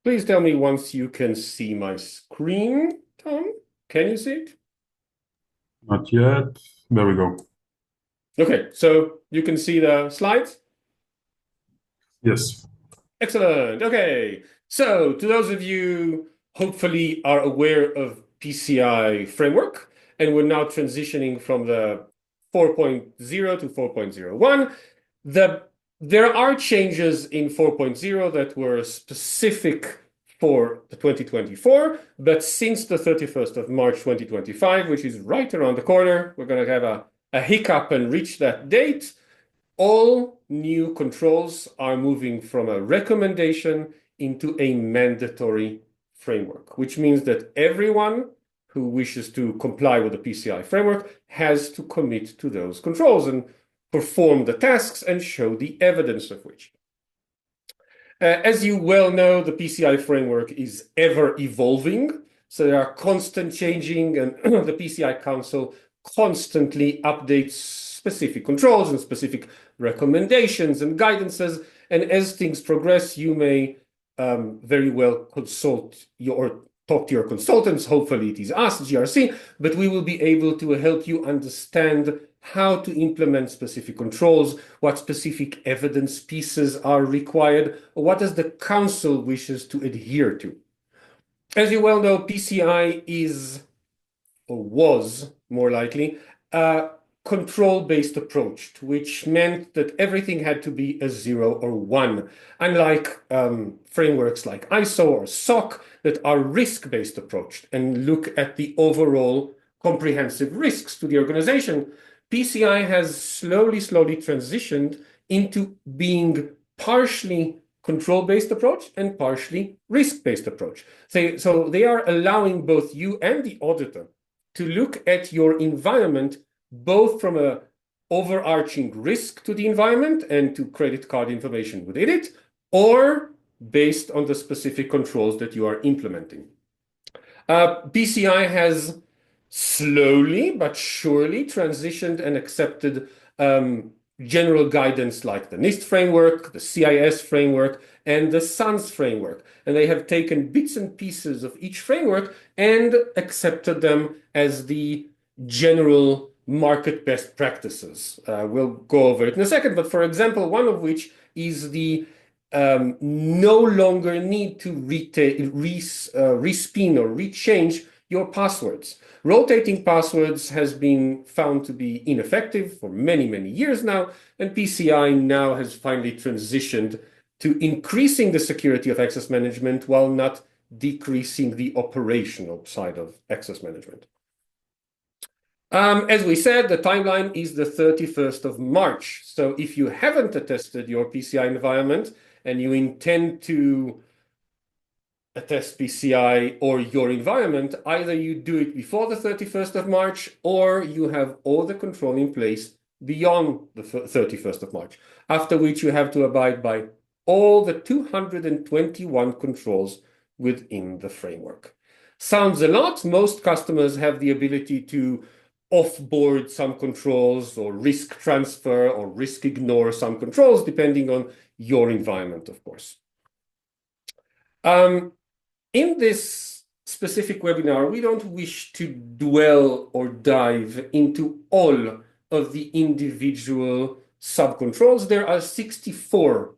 Please tell me once you can see my screen, Tom. Can you see it? Not yet. There we go. Okay, so you can see the slides? Yes. Excellent. Okay, so to those of you hopefully are aware of PCI framework, and we're now transitioning from the 4.0 to 4.01. There are changes in 4.0 that were specific for the 2024, but since the 31st of March 2025, which is right around the corner, we're going to have a hiccup and reach that date. All new controls are moving from a recommendation into a mandatory framework, which means that everyone who wishes to comply with the PCI framework has to commit to those controls and perform the tasks and show the evidence of which. As you well know, the PCI framework is ever evolving, so there are constant changing, and the PCI Council constantly updates specific controls and specific recommendations and guidances. And as things progress, you may very well consult or talk to your consultants. Hopefully it is us, GRSee, but we will be able to help you understand how to implement specific controls, what specific evidence pieces are required, or what does the council wishes to adhere to. As you well know, PCI is, or was more likely, a control-based approach, which meant that everything had to be a 0 or 1, unlike frameworks like ISO or SOC that are risk-based approach and look at the overall comprehensive risks to the organization. PCI has slowly transitioned into being partially control-based approach and partially risk-based approach. So they are allowing both you and the auditor to look at your environment both from a overarching risk to the environment and to credit card information within it, or based on the specific controls that you are implementing. PCI has slowly but surely transitioned and accepted general guidance like the NIST framework, the CIS framework, and the SANS framework. And they have taken bits and pieces of each framework and accepted them as the general market best practices. We'll go over it in a second, but for example, one of which is the no longer need to respin or rechange your passwords. Rotating passwords has been found to be ineffective for many, many years now, and PCI now has finally transitioned to increasing the security of access management while not decreasing the operational side of access management. As we said, the timeline is the 31st of March. So if you haven't attested your PCI environment and you intend to attest PCI or your environment, either you do it before the 31st of March or you have all the control in place beyond the 31st of March, after which you have to abide by all the 221 controls within the framework. Sounds a lot. Most customers have the ability to offboard some controls or risk transfer or risk ignore some controls, depending on your environment, of course. In this specific webinar, we don't wish to dwell or dive into all of the individual subcontrols. There are 64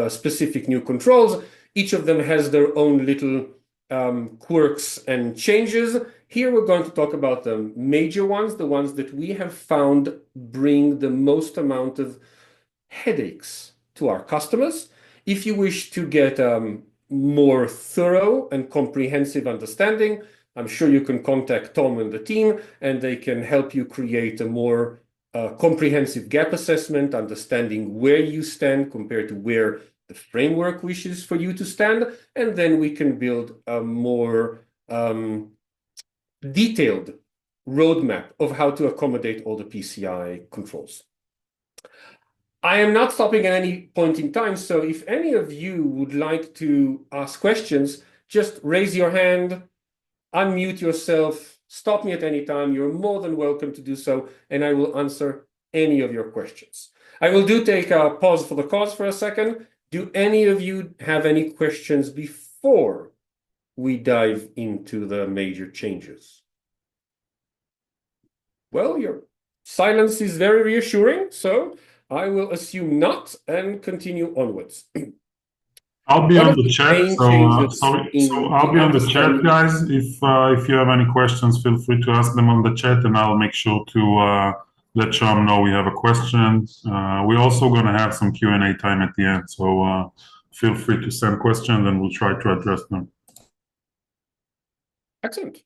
specific new controls. Each of them has their own little quirks and changes. Here we're going to talk about the major ones, the ones that we have found bring the most amount of headaches to our customers. If you wish to get more thorough and comprehensive understanding, I'm sure you can contact Tom and the team, and they can help you create a more comprehensive gap assessment, understanding where you stand compared to where the framework wishes for you to stand, and then we can build a more detailed roadmap of how to accommodate all the PCI controls. I am not stopping at any point in time, so if any of you would like to ask questions, just raise your hand, unmute yourself, stop me at any time. You're more than welcome to do so, and I will answer any of your questions. I will take a pause for the cause for a second. Do any of you have any questions before before we dive into the major changes? Well, your silence is very reassuring, so I will assume not and continue onwards. I'll be What on are the the chat. main So changes sorry. So in I'll the be on the chat, understanding? guys. If you have any questions, feel free to ask them on the chat, and I'll make sure to let Sean know we have a question. We're also going to have some Q&A time at the end, so feel free to send questions, and we'll try to address them. Excellent.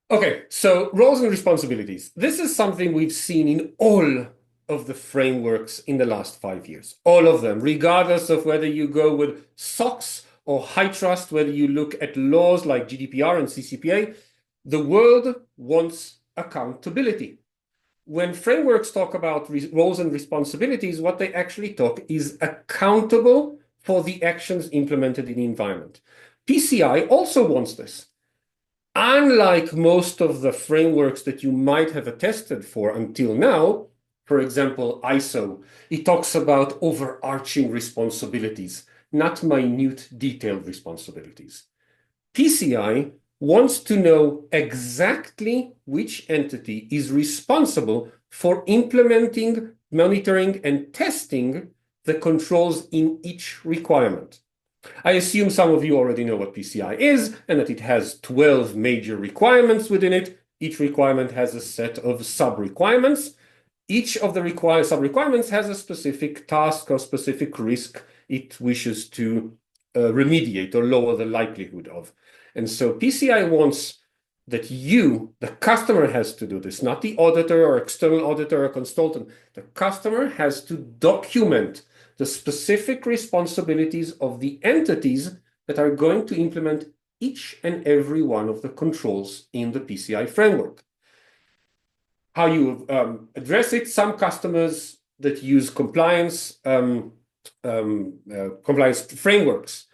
Okay, so roles and responsibilities. This is something we've seen in all of the frameworks in the last 5 years. All of them, regardless of whether you go with SOX or high trust, whether you look at laws like GDPR and CCPA, the world wants accountability. When frameworks talk about roles and responsibilities, what they actually talk is accountable for the actions implemented in the environment. PCI also wants this. Unlike most of the frameworks that you might have attested for until now, for example, ISO, it talks about overarching responsibilities, not minute detailed responsibilities. PCI wants to know exactly which entity is responsible for implementing, monitoring, and testing the controls in each requirement. I assume some of you already know what PCI is and that it has 12 major requirements within it. Each requirement has a set of sub-requirements. Each of the sub-requirements has a specific task or specific risk it wishes to remediate or lower the likelihood of. And so PCI wants that you, the customer, has to do this, not the auditor or external auditor or consultant. The customer has to document the specific responsibilities of the entities that are going to implement each and every one of the controls in the PCI framework. How you address it, some customers that use compliance frameworks,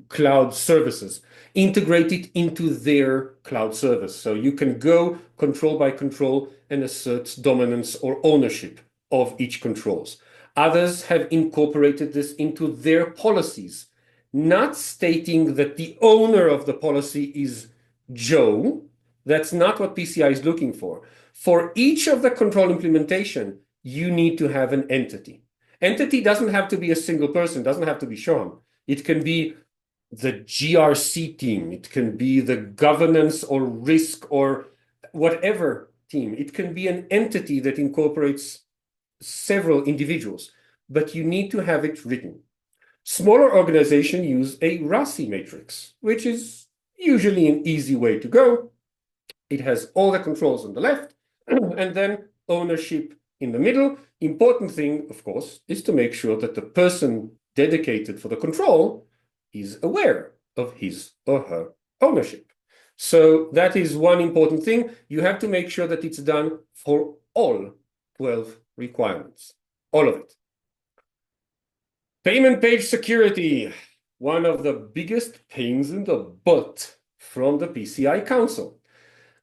cloud services, integrate it into their cloud service. So you can go control by control and assert dominance or ownership of each controls. Others have incorporated this into their policies, not stating that the owner of the policy is Joe. That's not what PCI is looking for. For each of the control implementation, you need to have an entity. Entity doesn't have to be a single person, doesn't have to be Sean. It can be the GRSee team. It can be the governance or risk or whatever team. It can be an entity that incorporates several individuals, but you need to have it written. Smaller organizations use a GRSee matrix, which is usually an easy way to go. It has all the controls on the left and then ownership in the middle. Important thing, of course, is to make sure that the person dedicated for the control is aware of his or her ownership. So that is one important thing. You have to make sure that it's done for all 12 requirements, all of it. Payment page security, one of the biggest pains in the butt from the PCI Council.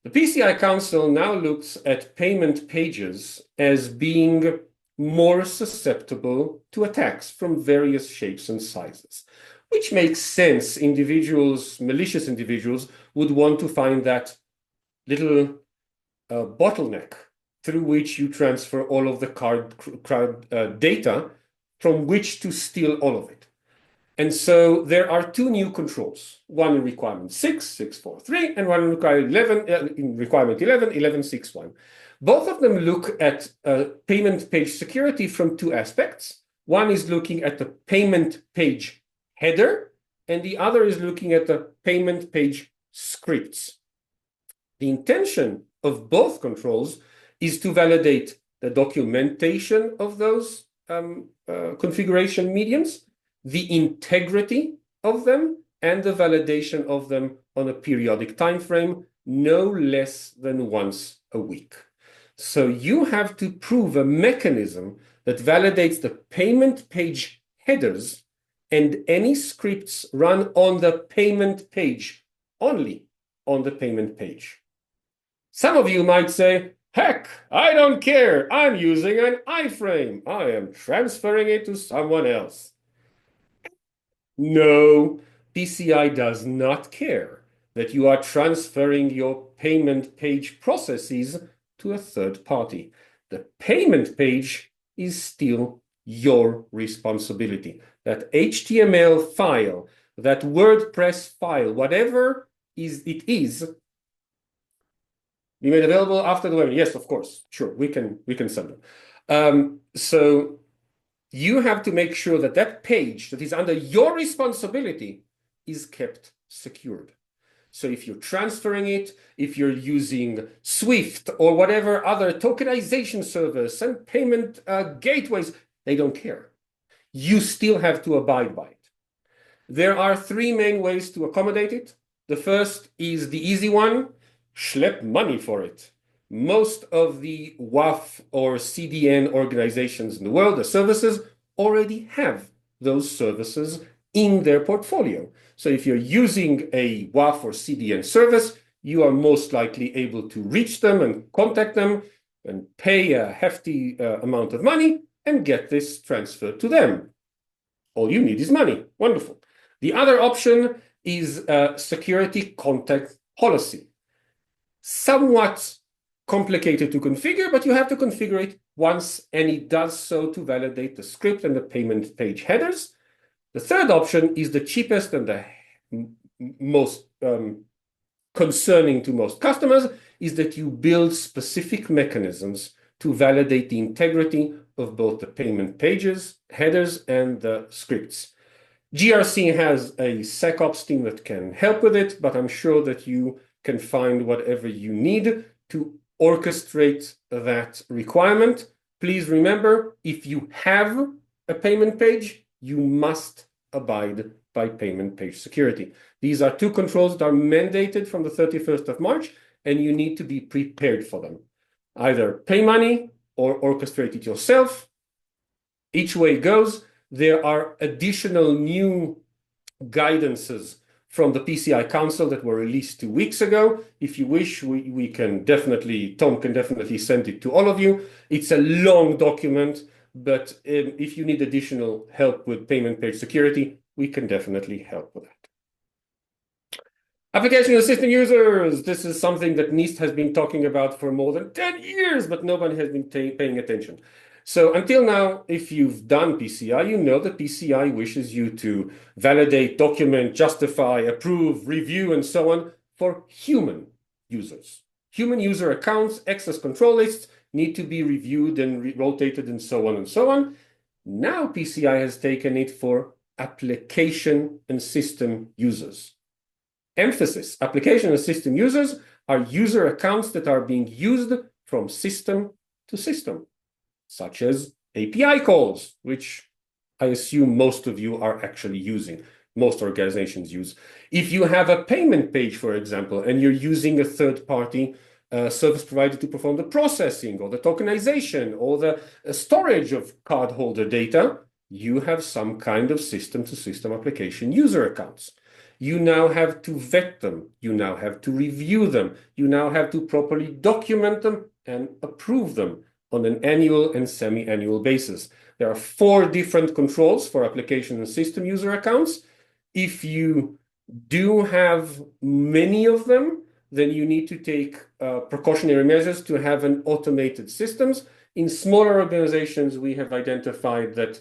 The PCI Council now looks at payment pages as being more susceptible to attacks from various shapes and sizes, which makes sense. Individuals, malicious individuals, would want to find that little bottleneck through which you transfer all of the card data from which to steal all of it. And so there are two new controls, one in requirement 6, 643, and one in requirement 11, 1161. Both of them look at payment page security from two aspects. One is looking at the payment page header, and the other is looking at the payment page scripts. The intention of both controls is to validate the documentation of those configuration mediums, the integrity of them, and the validation of them on a periodic time frame, no less than once a week. So you have to prove a mechanism that validates the payment page headers and any scripts run on the payment page, only on the payment page. Some of you might say, heck, I don't care. I'm using an iframe. I am transferring it to someone else. No, PCI does not care that you are transferring your payment page processes to a third party. The payment page is still your responsibility. That HTML file, that WordPress file, whatever it is, be made available after the webinar. Yes, of course. Sure, we can send them. So you have to make sure that that page that is under your responsibility is kept secured. So if you're transferring it, if you're using Swift or whatever other tokenization service and payment gateways, they don't care. You still have to abide by it. There are three main ways to accommodate it. The first is the easy one, schlep money for it. Most of the WAF or CDN organizations in the world, the services, already have those services in their portfolio. So if you're using a WAF or CDN service, you are most likely able to reach them and contact them and pay a hefty amount of money and get this transferred to them. All you need is money. Wonderful. The other option is security contact policy. Somewhat complicated to configure, but you have to configure it once, and it does so to validate the script and the payment page headers. The third option is the cheapest and the most concerning to most customers, is that you build specific mechanisms to validate the integrity of both the payment pages, headers, and the scripts. GRSee has a SecOps team that can help with it, but I'm sure that you can find whatever you need to orchestrate that requirement. Please remember, if you have a payment page, you must abide by payment page security. These are two controls that are mandated from the 31st of March, and you need to be prepared for them. Either pay money or orchestrate it yourself. Each way goes. There are additional new guidances from the PCI Council that were released 2 weeks ago. If you wish, we can definitely, Tom can definitely send it to all of you. It's a long document, but if you need additional help with payment page security, we can definitely help with that. Application and system users. This is something that NIST has been talking about for more than 10 years, but nobody has been paying attention. So until now, if you've done PCI, you know that PCI wishes you to validate, document, justify, approve, review, and so on for human users. Human user accounts, access control lists need to be reviewed and rotated and so on and so on. Now PCI has taken it for application and system users. Emphasis, application and system users are user accounts that are being used from system to system, such as API calls, which I assume most of you are actually using, most organizations use. If you have a payment page, for example, and you're using a third-party service provider to perform the processing or the tokenization or the storage of cardholder data, you have some kind of system-to-system application user accounts. You now have to vet them. You now have to review them. You now have to properly document them and approve them on an annual and semi-annual basis. There are 4 different controls for application and system user accounts. If you do have many of them, then you need to take precautionary measures to have an automated systems. In smaller organizations, we have identified that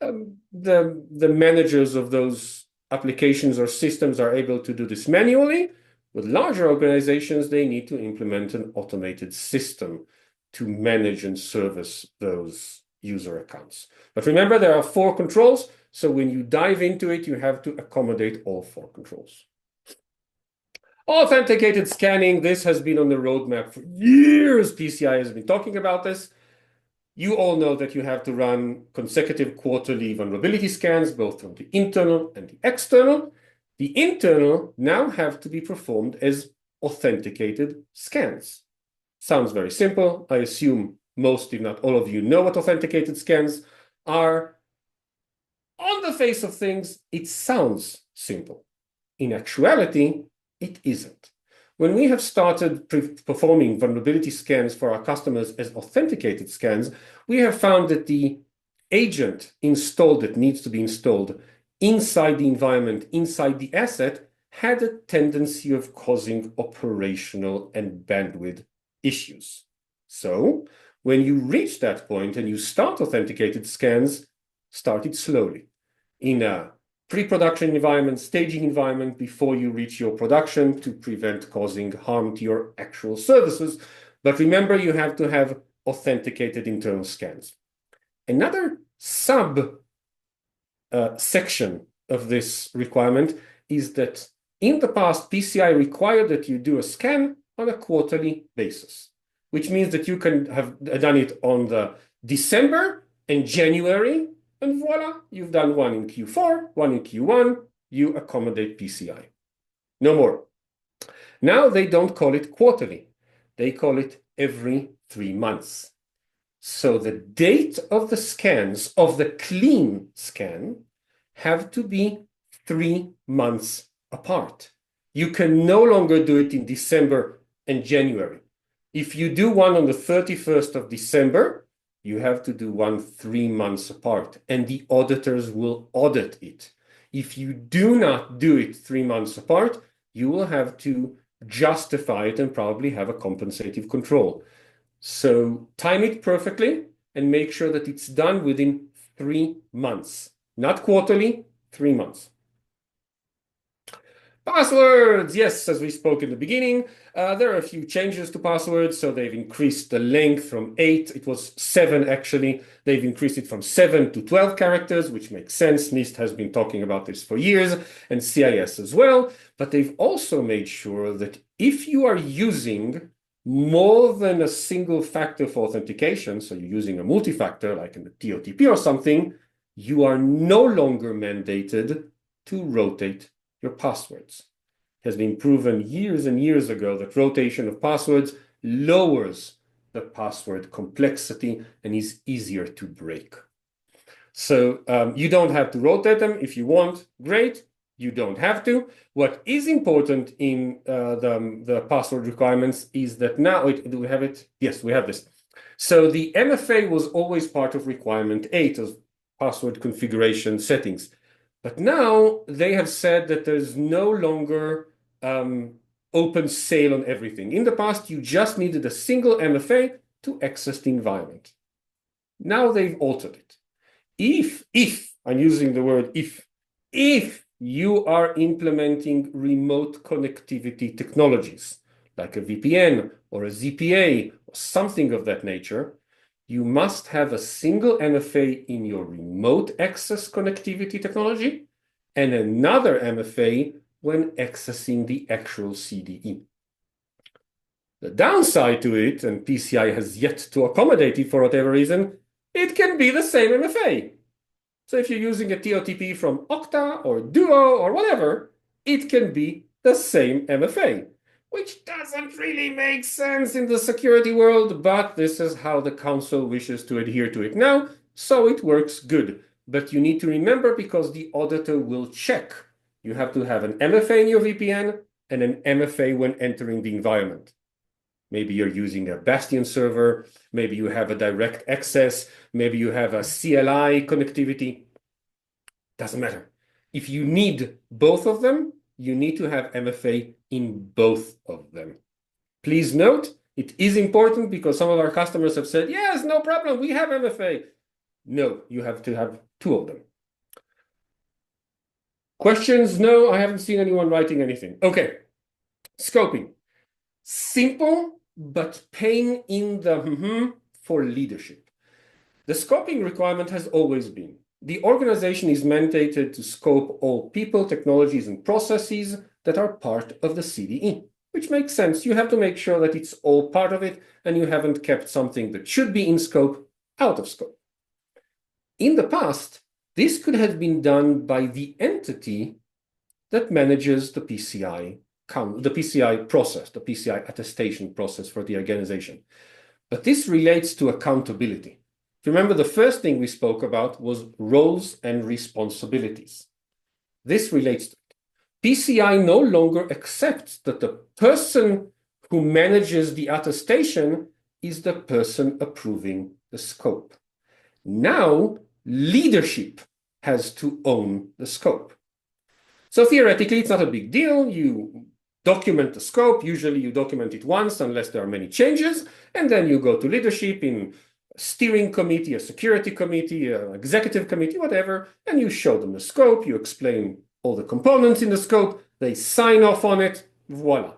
the managers of those applications or systems are able to do this manually. With larger organizations, they need to implement an automated system to manage and service those user accounts. But remember, there are 4 controls, so when you dive into it, you have to accommodate all 4 controls. Authenticated scanning, this has been on the roadmap for years. PCI has been talking about this. You all know that you have to run consecutive quarterly vulnerability scans, both from the internal and the external. The internal now have to be performed as authenticated scans. Sounds very simple. I assume most, if not all of you, know what authenticated scans are. On the face of things, it sounds simple. In actuality, it isn't. When we have started performing vulnerability scans for our customers as authenticated scans, we have found that the agent installed that needs to be installed inside the environment, inside the asset, had a tendency of causing operational and bandwidth issues. So when you reach that point and you start authenticated scans, start it slowly in a pre-production environment, staging environment before you reach your production to prevent causing harm to your actual services. But remember, you have to have authenticated internal scans. Another sub section of this requirement is that in the past, PCI required that you do a scan on a quarterly basis, which means that you can have done it on the December and January, and voila, you've done one in Q4, one in Q1, you accommodate PCI. No more. Now they don't call it quarterly. They call it every 3 months. So the date of the scans, of the clean scan, have to be 3 months apart. You can no longer do it in December and January. If you do one on the 31st of December, you have to do one 3 months apart, and the auditors will audit it. If you do not do it 3 months apart, you will have to justify it and probably have a compensative control. So time it perfectly and make sure that it's done within 3 months. Not quarterly, 3 months. Passwords, yes, as we spoke in the beginning, there are a few changes to passwords. So they've increased the length from 8, it was 7 actually. They've increased it from 7 to 12 characters, which makes sense. NIST has been talking about this for years, and CIS as well. But they've also made sure that if you are using more than a single factor for authentication, so you're using a multi-factor like in the TOTP or something, you are no longer mandated to rotate your passwords. It has been proven years and years ago that rotation of passwords lowers the password complexity and is easier to break. So you don't have to rotate them. If you want, great. You don't have to. What is important in the password requirements is that now, do we have it? Yes, we have this. So the MFA was always part of requirement 8 of password configuration settings. But now they have said that there's no longer open sale on everything. In the past, you just needed a single MFA to access the environment. Now they've altered it. If, I'm using the word if you are implementing remote connectivity technologies, like a VPN or a ZPA or something of that nature, you must have a single MFA in your remote access connectivity technology and another MFA when accessing the actual CDE. The downside to it, and PCI has yet to accommodate it for whatever reason, it can be the same MFA. So if you're using a TOTP from Okta or Duo or whatever, it can be the same MFA, which doesn't really make sense in the security world, but this is how the council wishes to adhere to it now, so it works good. But you need to remember, because the auditor will check, you have to have an MFA in your VPN and an MFA when entering the environment. Maybe you're using a Bastion server, maybe you have a direct access, maybe you have a CLI connectivity. Doesn't matter. If you need both of them, you need to have MFA in both of them. Please note, it is important because some of our customers have said, yes, no problem, we have MFA. No, you have to have 2 of them. Questions? No, I haven't seen anyone writing anything. Okay, scoping. Simple, but pain in the for leadership. The scoping requirement has always been, the organization is mandated to scope all people, technologies, and processes that are part of the CDE, which makes sense. You have to make sure that it's all part of it, and you haven't kept something that should be in scope out of scope. In the past, this could have been done by the entity that manages the PCI process, the PCI attestation process for the organization. But this relates to accountability. Remember, the first thing we spoke about was roles and responsibilities. This relates to it. PCI no longer accepts that the person who manages the attestation is the person approving the scope. Now, leadership has to own the scope. So theoretically, it's not a big deal. You document the scope. Usually you document it once unless there are many changes. And then you go to leadership in a steering committee, a security committee, an executive committee, whatever, and you show them the scope. You explain all the components in the scope. They sign off on it. Voila.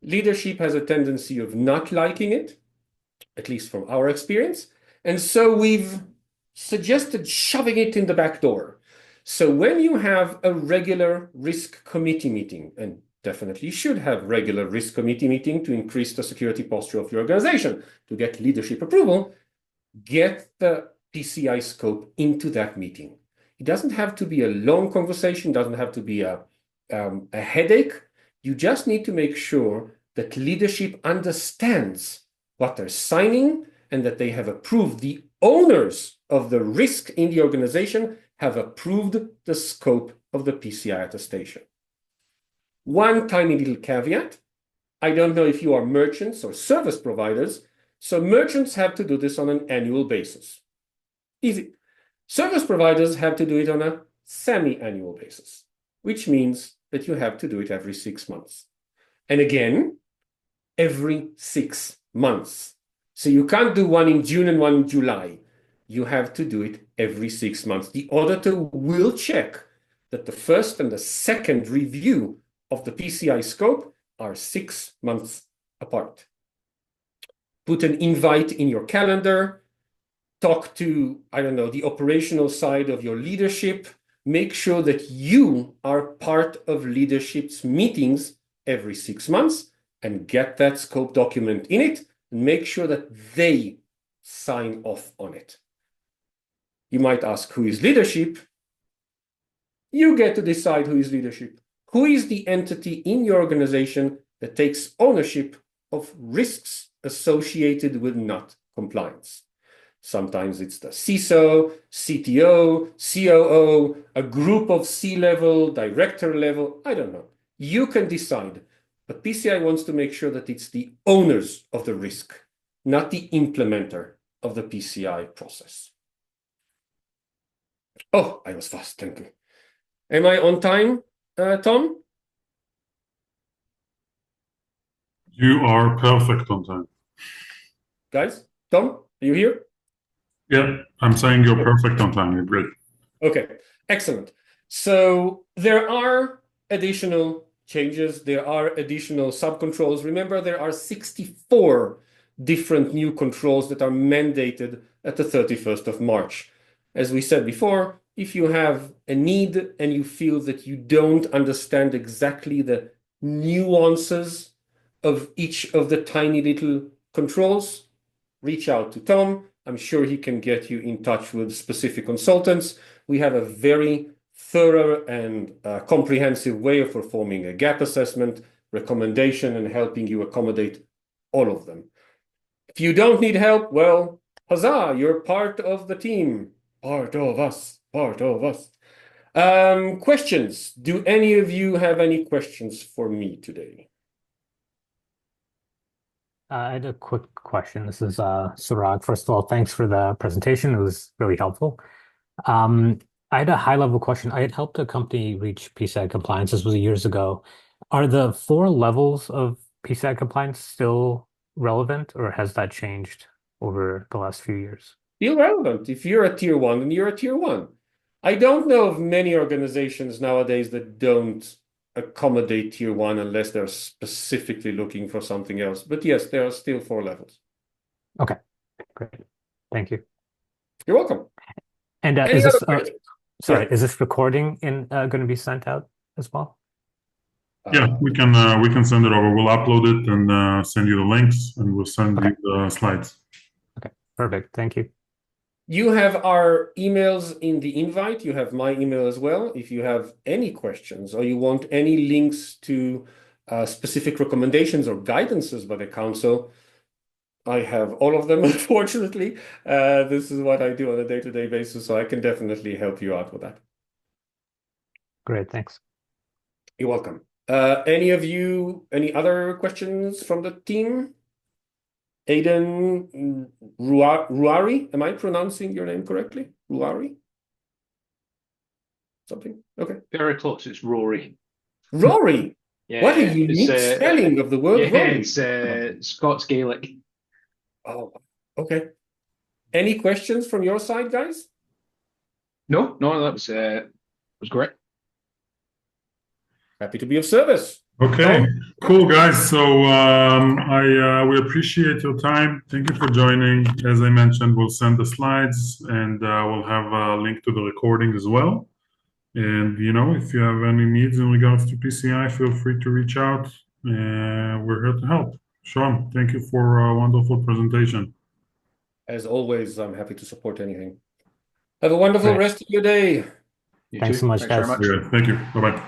Leadership has a tendency of not liking it, at least from our experience. And so we've suggested shoving it in the back door. So when you have a regular risk committee meeting, and definitely should have regular risk committee meeting to increase the security posture of your organization, to get leadership approval, get the PCI scope into that meeting. It doesn't have to be a long conversation, doesn't have to be a headache. You just need to make sure that leadership understands what they're signing and that they have approved, the owners of the risk in the organization have approved the scope of the PCI attestation. One tiny little caveat. I don't know if you are merchants or service providers, so merchants have to do this on an annual basis. Easy. Service providers have to do it on a semi-annual basis, which means that you have to do it every 6 months. And again, every 6 months. So you can't do one in June and one in July. You have to do it every 6 months. The auditor will check that the first and the second review of the PCI scope are 6 months apart. Put an invite in your calendar. Talk to, I don't know, the operational side of your leadership. Make sure that you are part of leadership's meetings every 6 months and get that scope document in it and make sure that they sign off on it. You might ask, who is leadership? You get to decide who is leadership. Who is the entity in your organization that takes ownership of risks associated with not compliance? Sometimes it's the CISO, CTO, COO, a group of C-level, director level, I don't know. You can decide. But PCI wants to make sure that it's the owners of the risk, not the implementer of the PCI process. Oh, I was fast, thank you. Am I on time, Tom? You are perfect on time. Guys, Tom, are you here? Yeah, I'm saying you're perfect on time. You're great. Okay, excellent. So there are additional changes. There are additional subcontrols. Remember, there are 64 different new controls that are mandated at the 31st of March. As we said before, if you have a need and you feel that you don't understand exactly the nuances of each of the tiny little controls, reach out to Tom. I'm sure he can get you in touch with specific consultants. We have a very thorough and comprehensive way of performing a gap assessment, recommendation, and helping you accommodate all of them. If you don't need help, well, huzzah, you're part of the team. Part of us, part of us. Questions? Do any of you have any questions for me today? I had a quick question. This is Surag. First of all, thanks for the presentation. It was really helpful. I had a high-level question. I had helped a company reach PCI compliance. This was years ago. Are the 4 levels of PCI compliance still relevant, or has that changed over the last few years? Still relevant. If you're a tier 1, then you're a tier 1. I don't know of many organizations nowadays that don't accommodate tier 1 unless they're specifically looking for something else. But yes, there are still 4 levels. Okay, great. Thank you. You're welcome. And Any is this other questions? sorry, Yeah. is this recording going to be sent out as well? Yeah, we can send it over. We'll upload it and send you the links, and we'll send you the slides. Okay, perfect. Thank you. You have our emails in the invite. You have my email as well. If you have any questions or you want any links to specific recommendations or guidances by the council, I have all of them, unfortunately. This is what I do on a day-to-day basis, so I can definitely help you out with that. Great, thanks. You're welcome. Any other questions from the team? Aiden Ruari, am I pronouncing your name correctly? Ruari? something. Okay. Very close. It's Rory. Rory. Yeah, What a unique spelling of the word Rory. it's Scots Gaelic. Oh, okay. Any questions from your side, guys? No, that was great. Happy to be of service. Okay, cool, guys. So we appreciate your time. Thank you for joining. As I mentioned, we'll send the slides and we'll have a link to the recording as well. And if you have any needs in regards to PCI, feel free to reach out. We're here to help. Sean, thank you for a wonderful presentation. As always, I'm happy to support anything. Have a wonderful rest of your day. Thanks so much, guys. Yeah, thank you. Bye-bye.